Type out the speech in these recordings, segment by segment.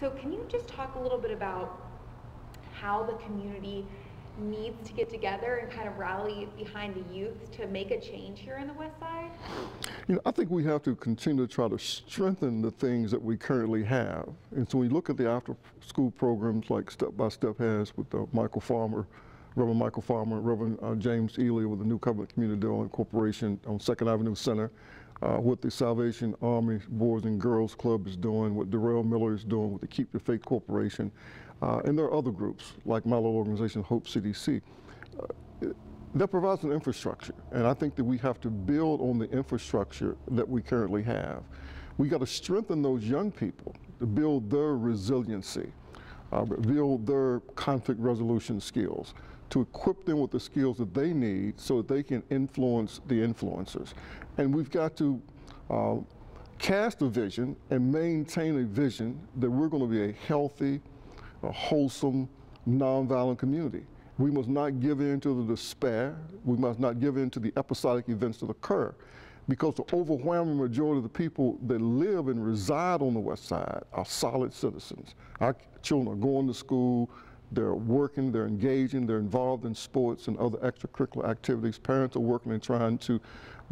So can you just talk a little bit about how the community needs to get together and kind of rally behind the youth to make a change here in the West Side? I think we have to continue to try to strengthen the things that we currently have. And so when you look at the after-school programs like Step by Step has with Michael Farmer, Reverend Michael Farmer, Reverend James Ely with the New Covenant Community Development Corporation on 2nd Avenue Center, what the Salvation Army Boys and Girls Club is doing, what Darrell Miller is doing with the Keep the Faith Corporation, and there are other groups like my little organization, Hope CDC. That provides an infrastructure, and I think that we have to build on the infrastructure that we currently have. We got to strengthen those young people to build their resiliency, build their conflict resolution skills, to equip them with the skills that they need so that they can influence the influencers. And we've got to cast a vision and maintain a vision that we're going to be a healthy, a wholesome, nonviolent community. We must not give in to the despair. We must not give in to the episodic events that occur, because the overwhelming majority of the people that live and reside on the West Side are solid citizens. Our children are going to school, they're working, they're engaging, they're involved in sports and other extracurricular activities. Parents are working and trying to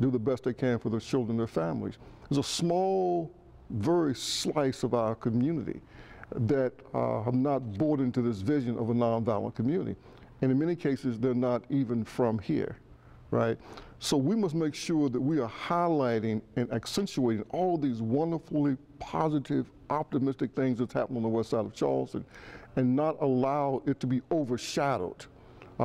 do the best they can for their children and their families. There's a small, very slice of our community that have not bought into this vision of a nonviolent community. And in many cases, they're not even from here, right? So we must make sure that we are highlighting and accentuating all these wonderfully positive, optimistic things that's happening on the west side of Charleston, and not allow it to be overshadowed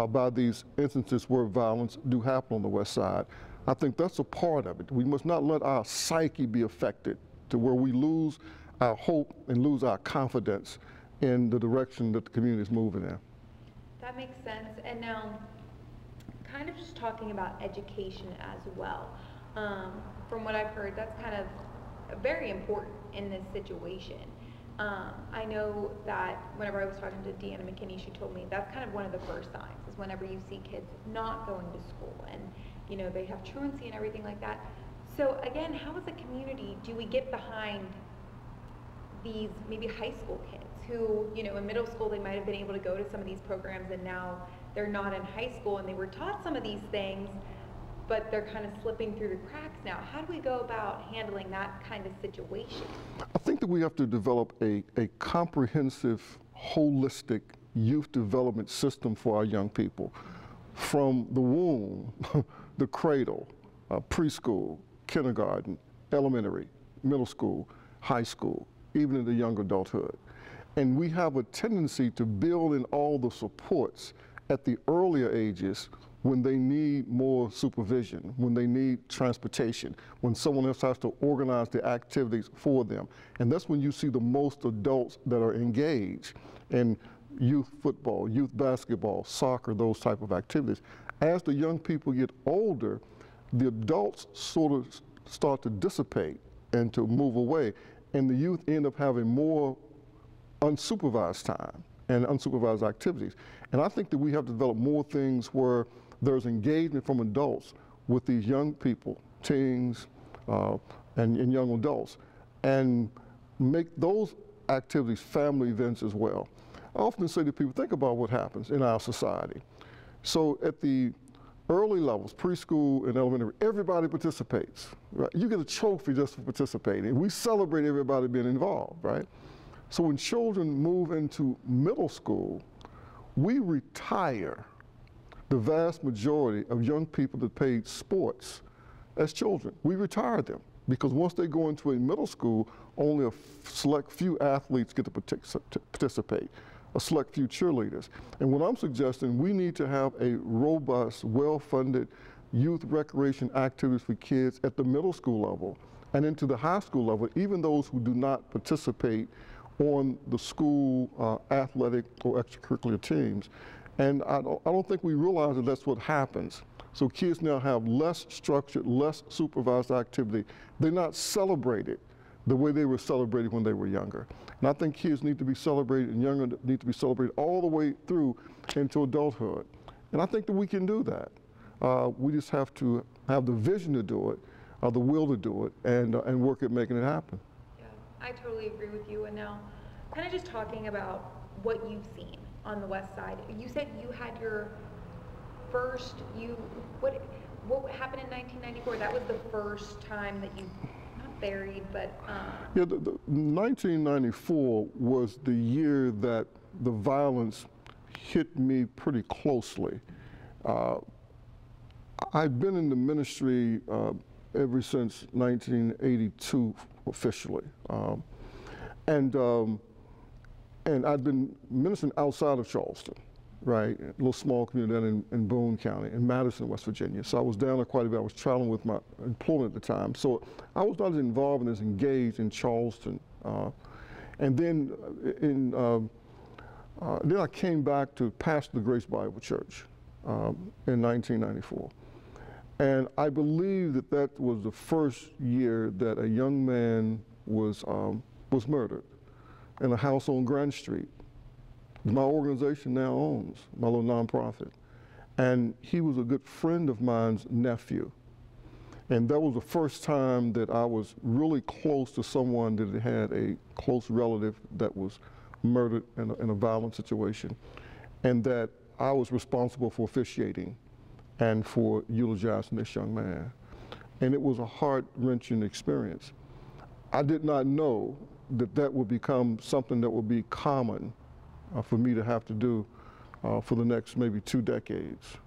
by these instances where violence do happen on the west side. I think that's a part of it. We must not let our psyche be affected to where we lose our hope and lose our confidence in the direction that the community is moving in. That makes sense. And now, kind of just talking about education as well. From what I've heard, that's kind of very important in this situation. I know that whenever I was talking to Deanna McKinney, she told me that's kind of one of the first signs, is whenever you see kids not going to school and, you know, they have truancy and everything like that. So again, how as a community do we get behind these maybe high school kids who, you know, in middle school they might have been able to go to some of these programs and now they're not in high school and they were taught some of these things, but they're kind of slipping through the cracks now. How do we go about handling that kind of situation? I think that we have to develop a comprehensive, holistic youth development system for our young people. From the womb, the cradle, preschool, kindergarten, elementary, middle school, high school, even in the young adulthood. And we have a tendency to build in all the supports at the earlier ages when they need more supervision, when they need transportation, when someone else has to organize the activities for them. And that's when you see the most adults that are engaged in youth football, youth basketball, soccer, those type of activities. As the young people get older, the adults sort of start to dissipate and to move away, and the youth end up having more unsupervised time and unsupervised activities. And I think that we have to develop more things where there's engagement from adults with these young people, teens, and young adults, and make those activities family events as well. I often say to people, think about what happens in our society. So at the early levels, preschool and elementary, everybody participates, right? You get a trophy just for participating. We celebrate everybody being involved, right? So when children move into middle school, we retire the vast majority of young people that played sports as children. We retire them because once they go into a middle school, only a select few athletes get to participate, a select few cheerleaders. And what I'm suggesting, we need to have a robust, well-funded youth recreation activities for kids at the middle school level and into the high school level, even those who do not participate on the school athletic or extracurricular teams. And I don't think we realize that that's what happens. So kids now have less structured, less supervised activity. They're not celebrated the way they were celebrated when they were younger. And I think kids need to be celebrated, and younger need to be celebrated all the way through into adulthood. And I think that we can do that. We just have to have the vision to do it, the will to do it, and work at making it happen. Yeah, I totally agree with you. And now, kind of just talking about what you've seen on the West Side. You said you had your first, what happened in 1994? That was the first time that you, not buried, but... Yeah, 1994 was the year that the violence hit me pretty closely. I've been in the ministry ever since 1982 officially. And I've been ministering outside of Charleston, right? A little small community down in Boone County, in Madison, West Virginia. So I was down there quite a bit. I was traveling with my employment at the time. So I was not as involved and as engaged in Charleston. And then then I came back to pastor the Grace Bible Church in 1994. And I believe that that was the first year that a young man was murdered in a house on Grand Street. My organization now owns, my little nonprofit. And he was a good friend of mine's nephew. And that was the first time that I was really close to someone that had a close relative that was murdered in a violent situation, and that I was responsible for officiating and for eulogizing this young man. And it was a heart-wrenching experience. I did not know that that would become something that would be common for me to have to do for the next maybe 2 decades.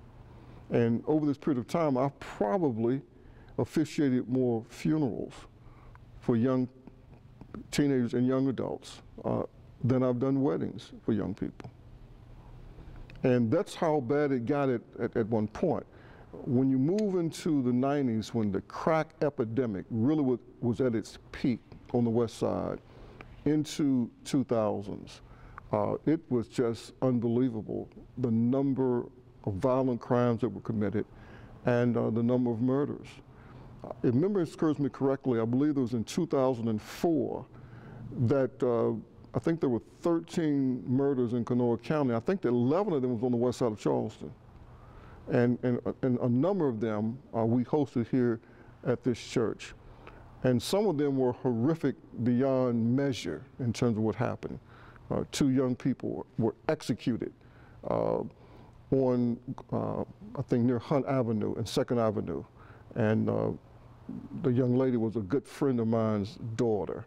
And over this period of time, I've probably officiated more funerals for young teenagers and young adults than I've done weddings for young people. And that's how bad it got at one point. When you move into the 90s, when the crack epidemic really was at its peak on the West Side, into 2000s, it was just unbelievable, the number of violent crimes that were committed and the number of murders. If memory serves me correctly, I believe it was in 2004 that I think there were 13 murders in Kanawha County. I think that 11 of them was on the west side of Charleston. And a number of them we hosted here at this church. And some of them were horrific beyond measure in terms of what happened. 2 young people were executed on, I think, near Hunt Avenue and 2nd Avenue. And the young lady was a good friend of mine's daughter.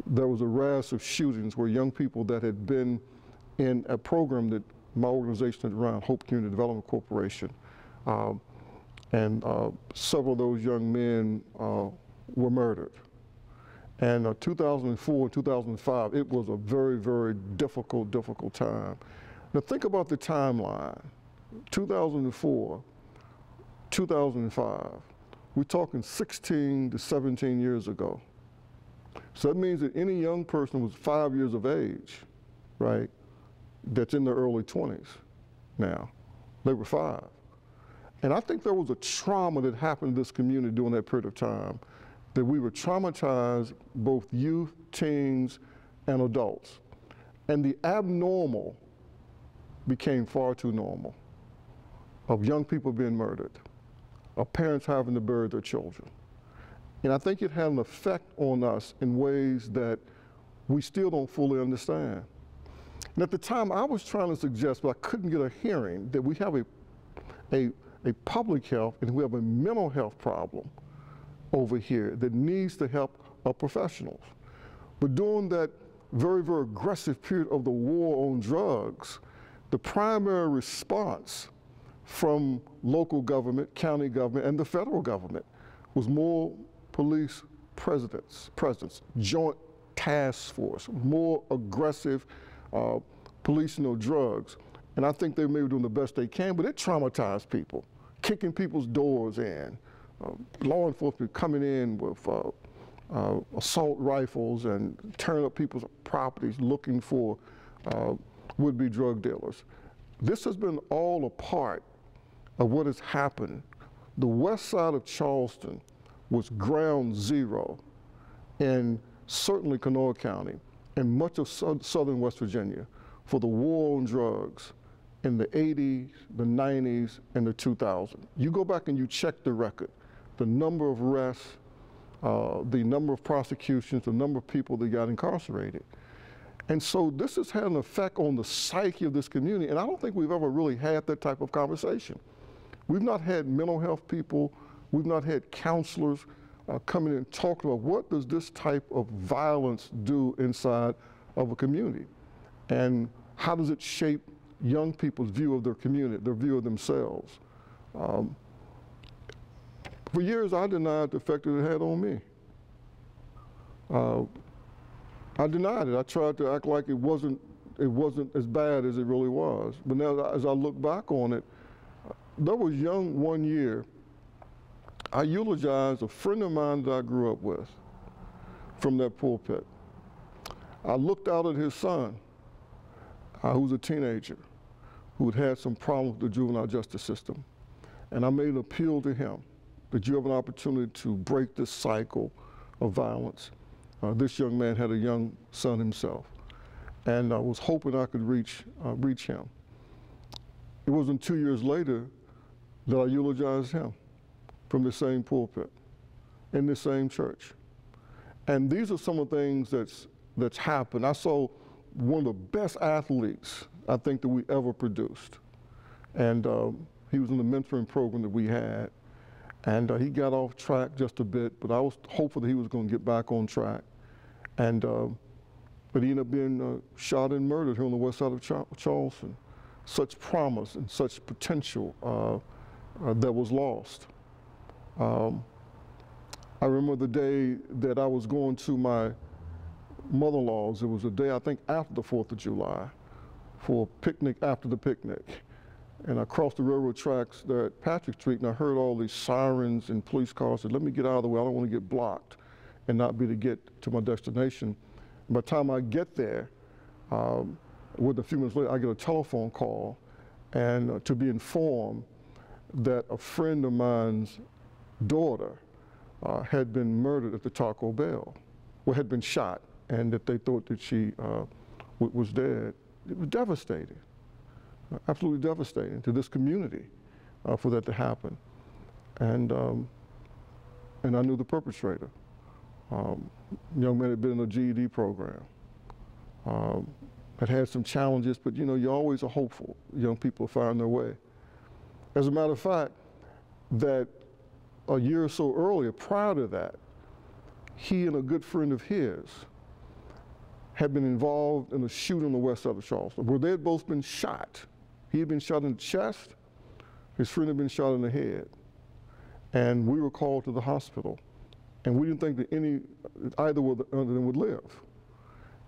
There was a rash of shootings where young people that had been in a program that my organization had run, Hope Community Development Corporation, and several of those young men were murdered. And 2004, 2005, it was a very, very difficult time. Now think about the timeline. 2004, 2005, we're talking 16 to 17 years ago. So that means that any young person was 5 years of age, right, that's in their early 20s now. They were 5. And I think there was a trauma that happened in this community during that period of time, that we were traumatized, both youth, teens, and adults. And the abnormal became far too normal, of young people being murdered, of parents having to bury their children. And I think it had an effect on us in ways that we still don't fully understand. And at the time, I was trying to suggest, but I couldn't get a hearing, that we have a public health and we have a mental health problem over here that needs the help of professionals. But during that very, very aggressive period of the war on drugs, the primary response from local government, county government, and the federal government was more police presence, joint task force, more aggressive policing of drugs. And I think they may be doing the best they can, but it traumatized people, kicking people's doors in, law enforcement coming in with assault rifles and tearing up people's properties looking for would-be drug dealers. This has been all a part of what has happened. The west side of Charleston was ground zero in certainly Kanawha County and much of southern West Virginia for the war on drugs in the 80s, the 90s, and the 2000s. You go back and you check the record, the number of arrests, the number of prosecutions, the number of people that got incarcerated. And so this has had an effect on the psyche of this community, and I don't think we've ever really had that type of conversation. We've not had mental health people, we've not had counselors coming in and talking about what does this type of violence do inside of a community, and how does it shape young people's view of their community, their view of themselves. For years, I denied the effect that it had on me. I denied it. I tried to act like it wasn't as bad as it really was. But now, as I look back on it, there was one year, I eulogized a friend of mine that I grew up with from that pulpit. I looked out at his son, who was a teenager, who had had some problems with the juvenile justice system. And I made an appeal to him that you have an opportunity to break this cycle of violence. This young man had a young son himself, and I was hoping I could reach him. It wasn't 2 years later that I eulogized him from the same pulpit in the same church. And these are some of the things that's happened. I saw one of the best athletes I think that we ever produced, and he was in the mentoring program that we had, and he got off track just a bit, but I was hopeful that he was going to get back on track. And but he ended up being shot and murdered here on the west side of Charleston. Such promise and such potential that was lost. I remember the day that I was going to my mother-in-law's. It was a day, I think, after the 4th of July, for a picnic after the picnic. And I crossed the railroad tracks there at Patrick Street, and I heard all these sirens and police cars. I said, let me get out of the way. I don't want to get blocked and not be able to get to my destination. By the time I get there, with a few minutes later, I get a telephone call, and to be informed that a friend of mine's daughter had been murdered at the Taco Bell, or had been shot, and that they thought that she was dead. It was devastating, absolutely devastating to this community for that to happen. And I knew the perpetrator. Young man had been in a GED program, had some challenges, but you know, you always are hopeful. Young people find their way. As a matter of fact, that a year or so earlier, prior to that, he and a good friend of his had been involved in a shooting on the west side of Charleston, where they had both been shot. He had been shot in the chest, his friend had been shot in the head. And we were called to the hospital. And we didn't think that either of them would live.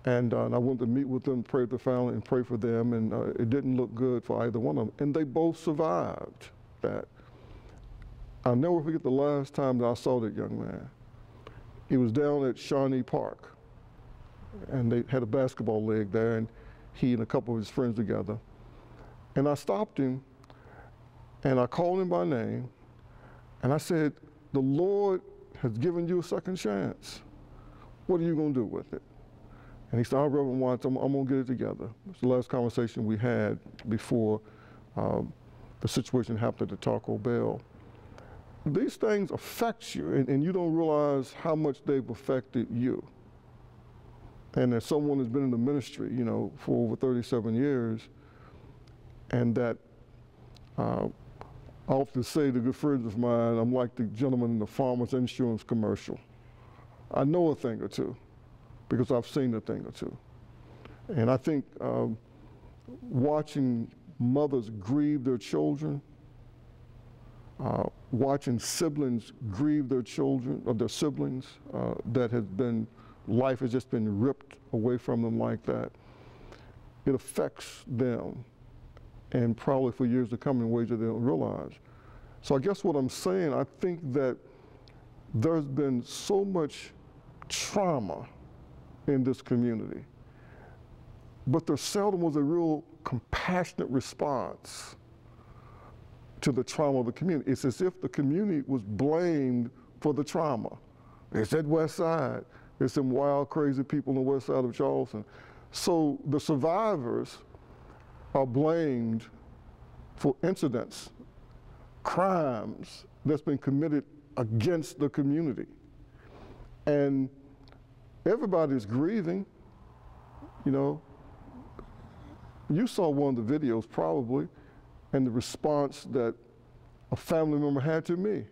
And I went to meet with them, pray with the family, and pray for them, and it didn't look good for either one of them. And they both survived that. I'll never forget the last time that I saw that young man. He was down at Shawnee Park, and they had a basketball league there, and he and a couple of his friends together. And I stopped him, and I called him by name, and I said, the Lord has given you a second chance. What are you going to do with it? And he said, oh, Reverend Watts, I'm going to get it together. It's the last conversation we had before the situation happened at the Taco Bell. These things affect you, and you don't realize how much they've affected you. And as someone who's been in the ministry, you know, for over 37 years, and that I often say to good friends of mine, I'm like the gentleman in the farmer's insurance commercial. I know a thing or two because I've seen a thing or two. And I think watching mothers grieve their children, watching siblings grieve their children, or their siblings that has been, life has just been ripped away from them like that, it affects them, and probably for years to come in ways that they don't realize. So I guess what I'm saying, I think that there's been so much trauma in this community, but there seldom was a real compassionate response to the trauma of the community. It's as if the community was blamed for the trauma. It's that west side. There's some wild, crazy people on the west side of Charleston. So the survivors are blamed for incidents, crimes that's been committed against the community. And everybody's grieving, You know, you saw one of the videos probably, and the response that a family member had to me,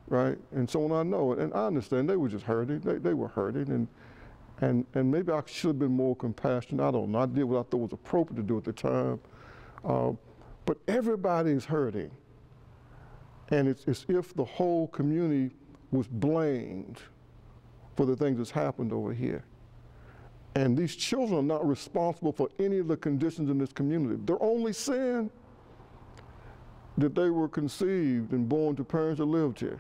right? And someone I know, and I understand they were just hurting. They were hurting, and maybe I should have been more compassionate. I don't know. I did what I thought was appropriate to do at the time. But everybody is hurting. And it's as if the whole community was blamed for the things that's happened over here. And these children are not responsible for any of the conditions in this community. Their only sin, that they were conceived and born to parents that lived here.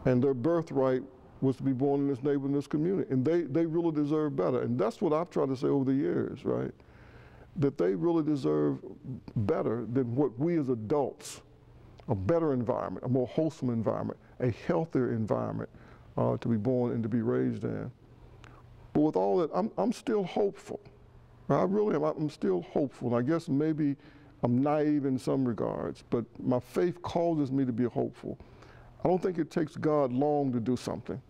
And their birthright was to be born in this neighborhood, in this community. And they really deserve better. And that's what I've tried to say over the years, right? That they really deserve better than what we as adults, a better environment, a more wholesome environment, a healthier environment to be born and to be raised in. But with all that, I'm still hopeful. I really am. I'm still hopeful. And I guess maybe I'm naive in some regards, but my faith causes me to be hopeful. I don't think it takes God long to do something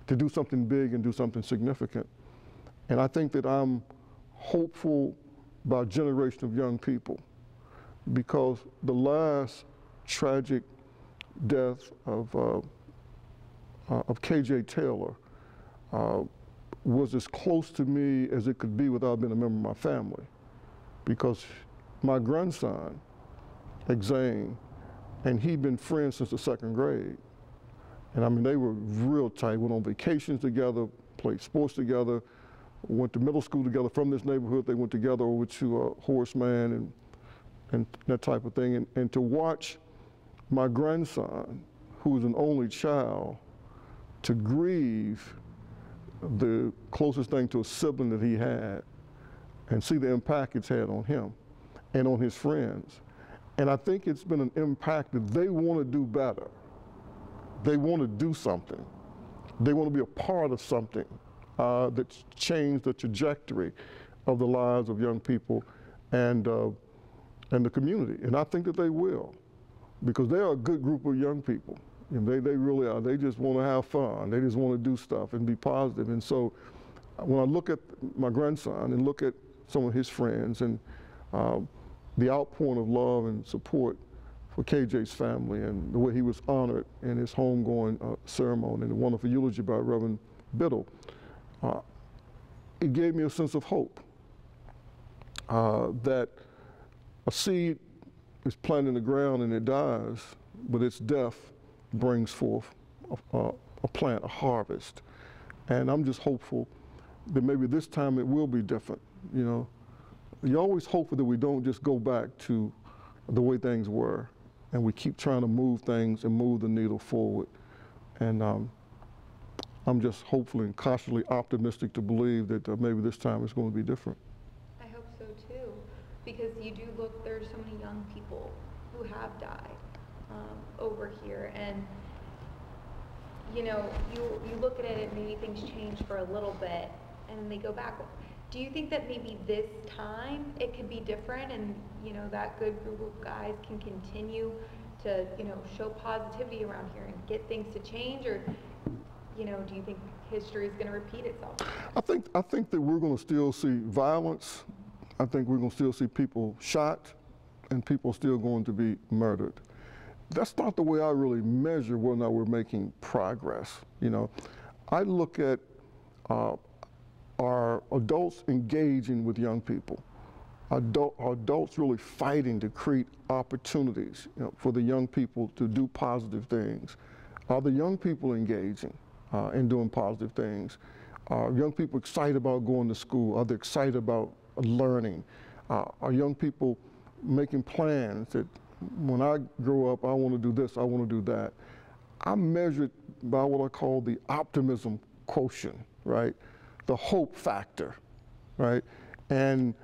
big and do something significant. And I think that I'm hopeful by a generation of young people, because the last tragic death of KJ Taylor was as close to me as it could be without being a member of my family, because my grandson, Exane, and he'd been friends since the 2nd grade. And I mean, they were real tight, went on vacations together, played sports together, went to middle school together. From this neighborhood, they went together over to Horace Mann and that type of thing. And to watch my grandson, who was an only child, to grieve the closest thing to a sibling that he had, and see the impact it's had on him and on his friends. And I think it's been an impact that they want to do better. They want to do something. They want to be a part of something that's changed the trajectory of the lives of young people and the community. And I think that they will, because they are a good group of young people. And they really are. They just want to have fun. They just want to do stuff and be positive. And so when I look at my grandson and look at some of his friends and the outpouring of love and support for KJ's family and the way he was honored in his homegoing ceremony and the wonderful eulogy by Reverend Biddle, it gave me a sense of hope that a seed is planted in the ground and it dies, but its death brings forth a plant, a harvest. And I'm just hopeful that maybe this time it will be different. You know, you're always hopeful that we don't just go back to the way things were, and we keep trying to move things and move the needle forward. And I'm just hopefully and cautiously optimistic to believe that maybe this time it's going to be different. I hope so too, because you do look, there's so many young people who have died over here, and you know, you look at it and maybe things change for a little bit and then they go back. Do you think that maybe this time it could be different, and you know, that good group of guys can continue to, you know, show positivity around here and get things to change, or you know, do you think history is going to repeat itself? I think that we're going to still see violence. I think we're going to still see people shot and people still going to be murdered. That's not the way I really measure whether or not we're making progress. You know, I look at our adults engaging with young people, adults really fighting to create opportunities, you know, for the young people to do positive things. Are the young people engaging in doing positive things? Are young people excited about going to school? Are they excited about learning? Are young people making plans that when I grow up, I want to do this, I want to do that? I measure it by what I call the optimism quotient, right? The hope factor, right? And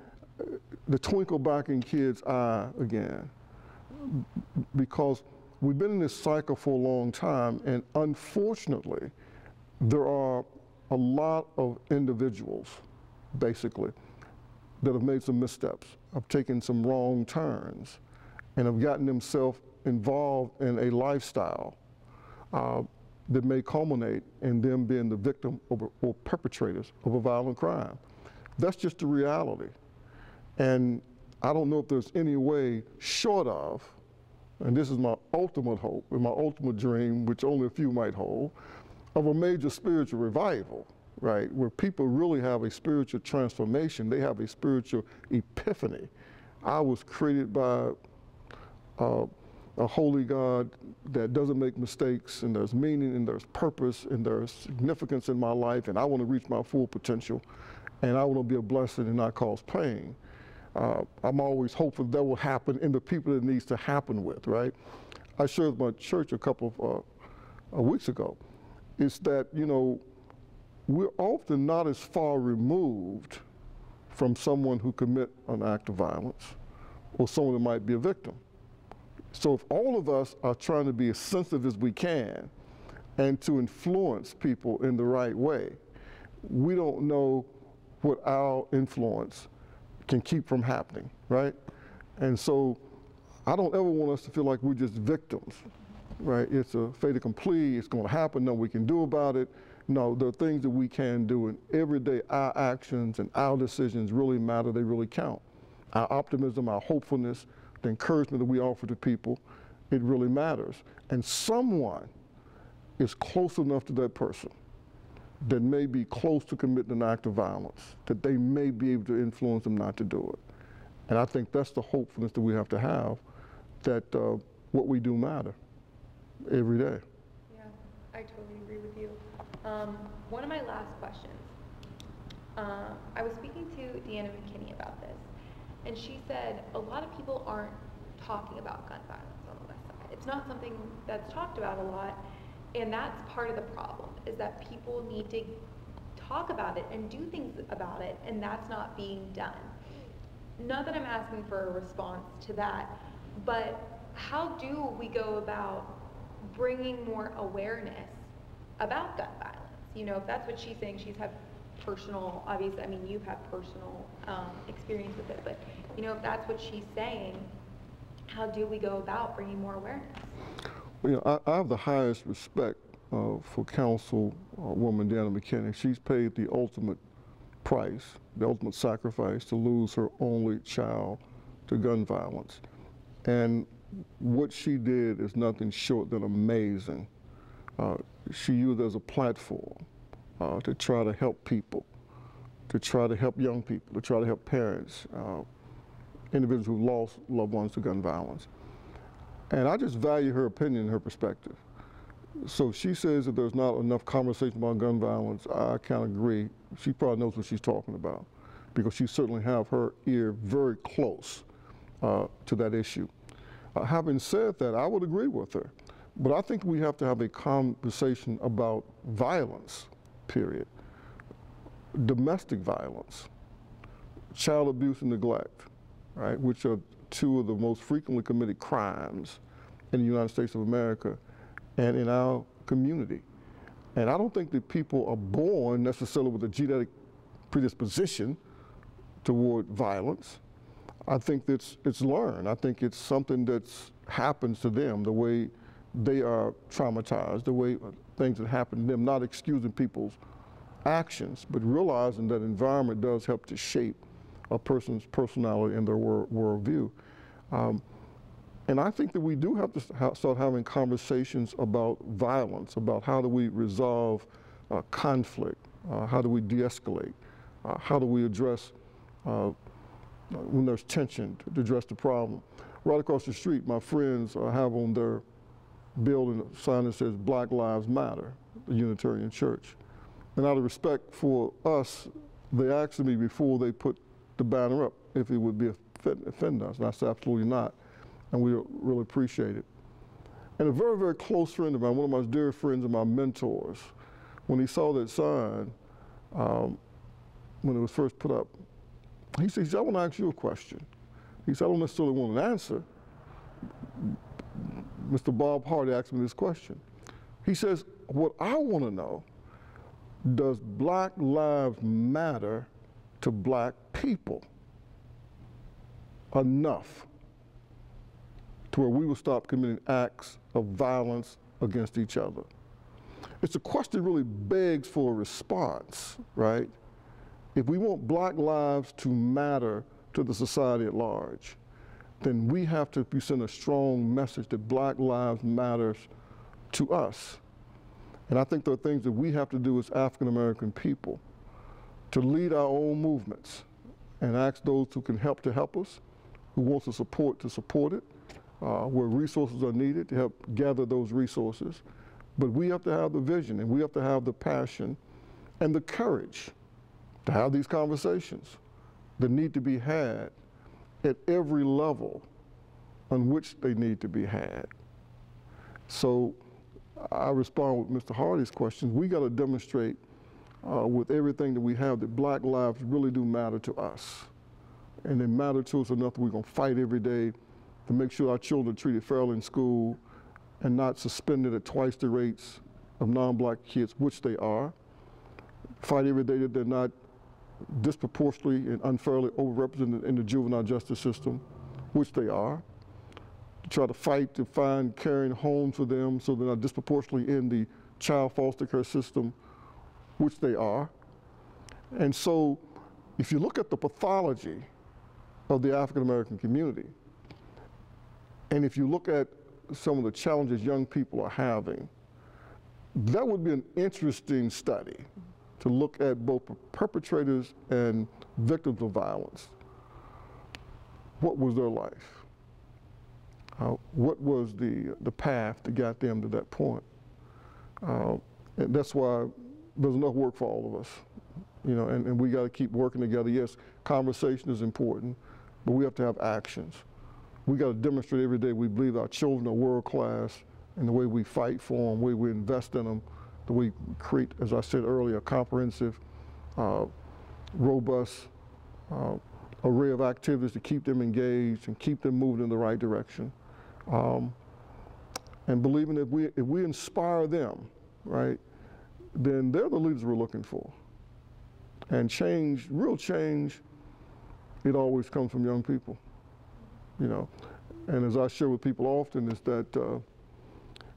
the twinkle back in kids' eye again. Because we've been in this cycle for a long time, and unfortunately, there are a lot of individuals, basically, that have made some missteps, have taken some wrong turns, and have gotten themselves involved in a lifestyle that may culminate in them being the victim or perpetrators of a violent crime. That's just the reality. And I don't know if there's any way short of, and this is my ultimate hope and my ultimate dream, which only a few might hold, of a major spiritual revival, right? Where people really have a spiritual transformation. They have a spiritual epiphany. I was created by a holy God that doesn't make mistakes, and there's meaning, and there's purpose, and there's significance in my life, and I want to reach my full potential, and I want to be a blessing and not cause pain. I'm always hopeful that will happen in the people that it needs to happen with, right? I shared with my church a couple of weeks ago, is that, you know, we're often not as far removed from someone who commit an act of violence or someone that might be a victim. So if all of us are trying to be as sensitive as we can and to influence people in the right way, we don't know what our influence can keep from happening, right? And so I don't ever want us to feel like we're just victims, right? It's a fait accompli, it's gonna happen, nothing we can do about it. No, there are things that we can do, and every day our actions and our decisions really matter, they really count. Our optimism, our hopefulness, the encouragement that we offer to people, it really matters. And someone is close enough to that person that may be close to committing an act of violence, that they may be able to influence them not to do it. And I think that's the hopefulness that we have to have, that what we do matter every day. Yeah, I totally agree with you. One of my last questions, I was speaking to Deanna McKinney about this, and she said a lot of people aren't talking about gun violence on the West Side. It's not something that's talked about a lot, and that's part of the problem, is that people need to talk about it and do things about it, and that's not being done. Not that I'm asking for a response to that, but how do we go about bringing more awareness about gun violence? You know, if that's what she's saying, she's had personal, obviously, I mean, you've had personal experience with it, but, you know, if that's what she's saying, how do we go about bringing more awareness? Well, you know, I have the highest respect for Councilwoman Deanna McKinney. She's paid the ultimate price, the ultimate sacrifice to lose her only child to gun violence. And what she did is nothing short than amazing. She used it as a platform to try to help people, to try to help young people, to try to help parents, individuals who lost loved ones to gun violence. And I just value her opinion and her perspective. So she says that there's not enough conversation about gun violence. I kind of agree. She probably knows what she's talking about, because she certainly have her ear very close to that issue. Having said that, I would agree with her. But I think we have to have a conversation about violence, period. Domestic violence, child abuse and neglect, right, which are two of the most frequently committed crimes in the United States of America and in our community. And I don't think that people are born necessarily with a genetic predisposition toward violence. I think that it's learned. I think it's something that happens to them, the way they are traumatized, the way things that happen to them, not excusing people's actions, but realizing that environment does help to shape a person's personality and their worldview. And I think that we do have to start having conversations about violence, about how do we resolve conflict, how do we de-escalate, how do we address when there's tension, to address the problem. Right across the street, my friends have on their building a sign that says Black Lives Matter, the Unitarian Church. And out of respect for us, they asked me before they put the banner up if it would offend us, and I said absolutely not, and we really appreciate it. And a very, very close friend of mine, one of my dear friends and my mentors, when he saw that sign, when it was first put up, he said, I want to ask you a question. He said, I don't necessarily want an answer. Mr. Bob Hardy asked me this question. He says, what I want to know, does Black lives matter to Black people enough to where we will stop committing acts of violence against each other? It's a question that really begs for a response, right? if we want black lives to matter to the society at large, then we have to send a strong message that black lives matters to us. And I think there are things that we have to do as African American people to lead our own movements and ask those who can help to help us, who wants to support it, where resources are needed to help gather those resources. But we have to have the vision, and we have to have the passion and the courage to have these conversations that need to be had at every level on which they need to be had. So I respond with Mr. Hardy's question. We got to demonstrate with everything that we have that black lives really do matter to us. And they matter to us enough that we're going to fight every day to make sure our children are treated fairly in school and not suspended at twice the rates of non-black kids, which they are. Fight every day that they're not disproportionately and unfairly overrepresented in the juvenile justice system, which they are. Try to fight to find caring homes for them so they're not disproportionately in the child foster care system, which they are. And so if you look at the pathology of the African American community, and if you look at some of the challenges young people are having, that would be an interesting study to look at both perpetrators and victims of violence. What was their life? What was the path that got them to that point? And that's why there's enough work for all of us, and we got to keep working together. Yes, conversation is important, but we have to have actions. We got to demonstrate every day we believe our children are world class in the way we fight for them, the way we invest in them, the way we create, as I said earlier, a comprehensive, robust array of activities to keep them engaged and keep them moving in the right direction. And believing that if we inspire them, right, then they're the leaders we're looking for. And change, real change, it always comes from young people, And as I share with people often is that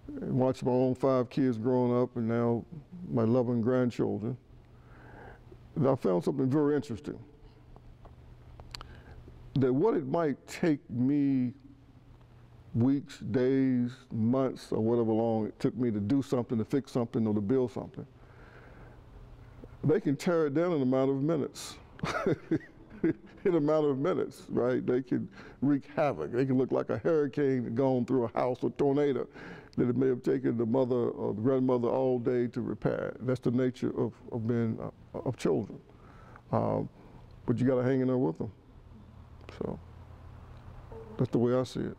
watching my own 5 kids growing up and now my 11 grandchildren, I found something very interesting. That what it might take me weeks, days, months, or whatever long it took me to do something, to fix something, or to build something, they can tear it down in a matter of minutes. In a matter of minutes, right? They can wreak havoc. They can look like a hurricane gone through a house, or tornado that it may have taken the mother or the grandmother all day to repair. That's the nature of being of children. But you got to hang in there with them. So that's the way I see it.